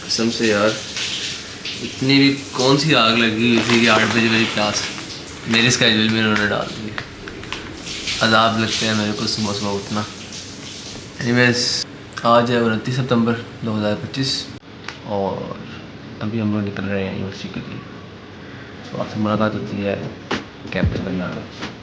कसम से यार इतनी भी कौन सी आग लगी हुई थी कि 8 बजे मेरी क्लास मेरे स्केड्यूल में उन्होंने डाल दी। अजाब लगते हैं मेरे को सुबह सुबह उठना। एनीवेज आज है 29 सितंबर 2025 और अभी हम लोग निकल रहे हैं यूनिवर्सिटी के लिए। तो आपसे मुलाकात होती है कैंपस में आकर।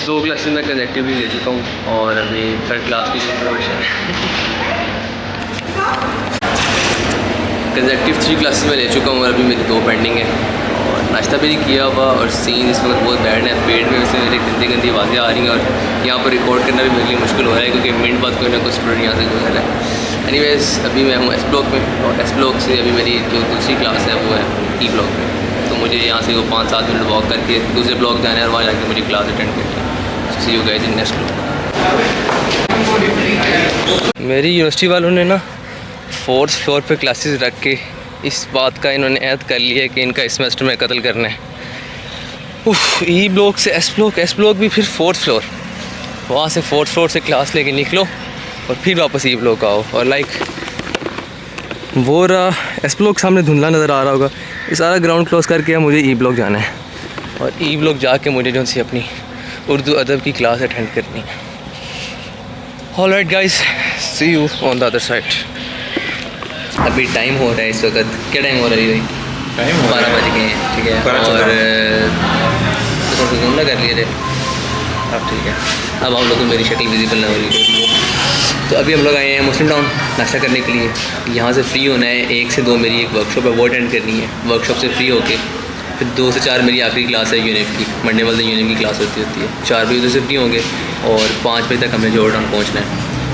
दो क्लासेस में कंजेक्टिव भी ले चुका हूँ और अभी थर्ड क्लास की प्रिपरेशन है। कंजेक्टिव 3 क्लासेस में ले चुका हूँ और अभी मेरी 2 पेंडिंग है और नाश्ता भी नहीं किया हुआ और सीन इस वक्त बहुत बैड है। पेट में वैसे मेरी गंदी गंदी आवाज़ें आ रही हैं और यहाँ पर रिकॉर्ड करना भी मेरे लिए मुश्किल हो रहा है क्योंकि मिनट बाद कोई ना कोई स्टूडेंट यहाँ से गुजर रहा है। एनीवेज अभी मैं हूँ एस ब्लॉक में और एस ब्लॉक से अभी मेरी जो दूसरी क्लास है वो है ई ब्लॉक में। तो मुझे यहाँ से वो 5-7 मिनट वॉक करके दूसरे ब्लॉक जाना है और वहाँ जाके मुझे क्लास अटेंड करनी है। See you guys in next block. मेरी यूनिवर्सिटी वालों ने ना 4th फ्लोर पे क्लासेस रख के इस बात का इन्होंने ऐद कर लिया है कि इनका इस सेमेस्टर में कत्ल करना है। ई ब्लॉक से एस ब्लॉक भी फिर 4th फ्लोर, वहाँ से 4th फ्लोर से क्लास लेके निकलो और फिर वापस ई ब्लॉक आओ। और लाइक वो रहा एस ब्लॉक सामने धुंधला नज़र आ रहा होगा। ये सारा ग्राउंड क्लोज करके मुझे ई ब्लॉक जाना है और ई ब्लॉक जाके मुझे जो सी अपनी उर्दू अदब की क्लास अटेंड करनी है। All right guys, see you on the other side. अभी टाइम हो रहा है इस वक्त, क्या टाइम हो रहा है? टाइम 12 बज गए हैं, ठीक है। और तो घूमना कर लिए थे अब, ठीक है। अब हम लोग को मेरी शक्ल विजिबल ना हो रही है। तो अभी हम लोग आए हैं मुस्लिम टाउन नाश्ता करने के लिए। यहाँ से फ्री होना है, 1 से 2 मेरी एक वर्कशॉप है वो अटेंड करनी है। वर्कशॉप से फ्री होके फिर 2 से 4 मेरी आखिरी क्लास है यूनिट की, मंडे वाले यूनिट की क्लास होती है। 4 बजे उधर से फ्री होंगे और 5 बजे तक हमें जॉर्ज टाउन पहुँचना है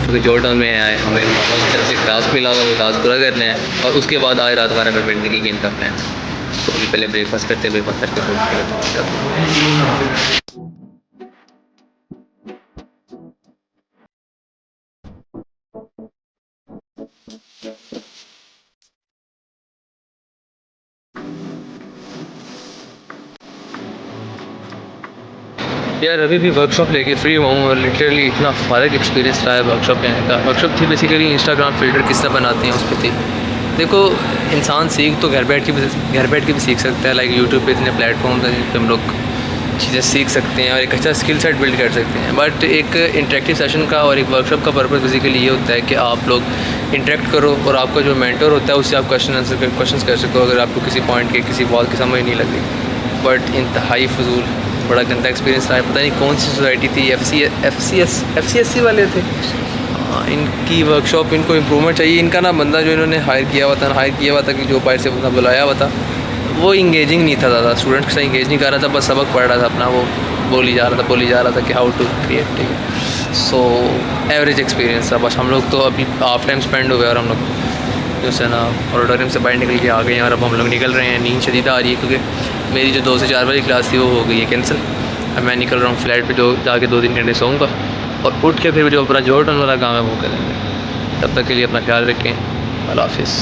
क्योंकि जॉर्ज टाउन में आए हमें की तरफ से क्लास मिला हुआ, वो क्लास पूरा करना है और उसके बाद आज रात 12 बजे बैठने की गेम का प्लान। तो अभी पहले ब्रेकफास्ट करते हैं, ब्रेकफास्ट करके यार अभी भी वर्कशॉप लेके फ्री हुआ हूँ और लिटरली इतना फारग एक्सपीरियंस रहा है वर्कशॉप लेने का। वर्कशॉप थी बेसिकली इंस्टाग्राम फ़िल्टर किस तरह बनाते हैं उस पर थी। देखो इंसान सीख तो घर बैठ के भी सीख सकता है। लाइक यूट्यूब पे इतने प्लेटफॉर्म्स हैं जिन पर हम लोग चीज़ें सीख सकते हैं और एक अच्छा स्किल सेट बिल्ड कर सकते हैं। बट एक इंटरेक्टिव सेशन का और एक वर्कशॉप का पर्पज़ बेसिकली ये होता है कि आप लोग इंटरेक्ट करो और आपका जो मेंटर होता है उससे आप क्वेश्चन कर सको अगर आपको किसी पॉइंट के किसी बात की समझ नहीं लगी। बट इंतहाई फजूल, बड़ा गंदा एक्सपीरियंस रहा है। पता नहीं कौन सी सोसाइटी थी, FCSC वाले थे। इनकी वर्कशॉप, इनको इम्प्रूवमेंट चाहिए। इनका ना बंदा जो इन्होंने हायर किया हुआ था कि जो बाहर से बंदा बुलाया हुआ था वो इंगेजिंग नहीं था ज़्यादा, स्टूडेंट्स के साथ इंगेज नहीं कर रहा था, बस सबक पढ़ रहा था अपना, वो बोली जा रहा था कि हाउ टू क्रिएट, ठीक है। सो एवरेज एक्सपीरियंस था बस। हम लोग तो अभी हाफ टाइम स्पेंड हो गया और हम लोग जो है ना ऑडिटोरियम से बाहर निकल के आ गए हैं और अब हम लोग निकल रहे हैं। नींद शदीद आ रही है क्योंकि मेरी जो 2 से 4 वाली क्लास थी वो हो गई है कैंसिल। अब मैं निकल रहा हूँ फ्लैट पे, जो जाके 2-3 घंटे सोऊंगा और उठ के फिर जो अपना जॉर्ज टाउन वाला काम है वो करेंगे। तब तक के लिए अपना ख्याल रखें। अल्लाह हाफिज़।